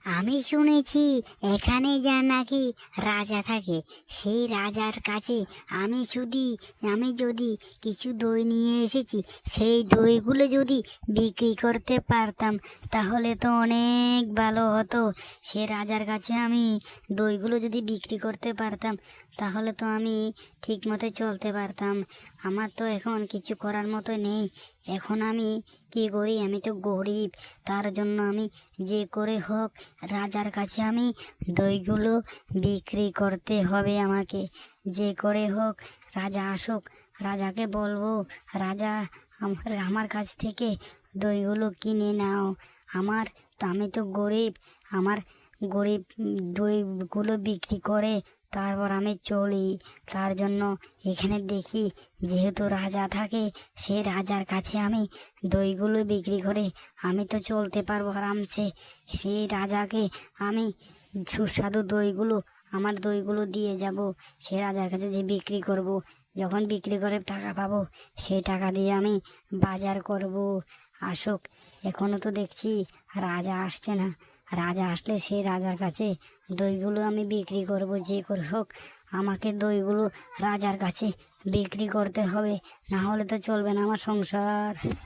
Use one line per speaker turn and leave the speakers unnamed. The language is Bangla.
আমি শুনেছি এখানে যা নাকি রাজা থাকে, সেই রাজার কাছে আমি যদি কিছু দই নিয়ে এসেছি, সেই দইগুলো যদি বিক্রি করতে পারতাম তাহলে তো অনেক ভালো হতো। সে রাজার কাছে আমি দইগুলো যদি বিক্রি করতে পারতাম তাহলে তো আমি ঠিক মতো চলতে পারতাম। আমার তো এখন কিছু করার মতো নেই। এখন আমি কি করি? আমি তো গরিব, তার জন্য আমি যে করে হোক রাজার কাছে আমি দইগুলো বিক্রি করতে হবে আমাকে। যে করে হোক রাজা আসুক, রাজাকে বলবো, রাজা আমার কাছ থেকে দইগুলো কিনে নাও। আমি তো গরিব, আমার গরিব দইগুলো বিক্রি করে তারপর আমি চলি। তার জন্য এখানে দেখি যেহেতু রাজা থাকে, সেই রাজার কাছে আমি দইগুলো বিক্রি করে আমি তো চলতে পারবো আরামসে। সেই রাজাকে আমি সুস্বাদু আমার দইগুলো দিয়ে যাব। সে রাজার কাছে যে বিক্রি করব, যখন বিক্রি করে টাকা পাবো, সেই টাকা দিয়ে আমি বাজার করব। আসুক, এখনও তো দেখছি রাজা আসছে না। রাজা আসলে সেই রাজার কাছে দইগুলো আমি বিক্রি করব। যে করে হোক আমাকে দইগুলো রাজার কাছে বিক্রি করতে হবে, না হলে তো চলবে না আমার সংসার।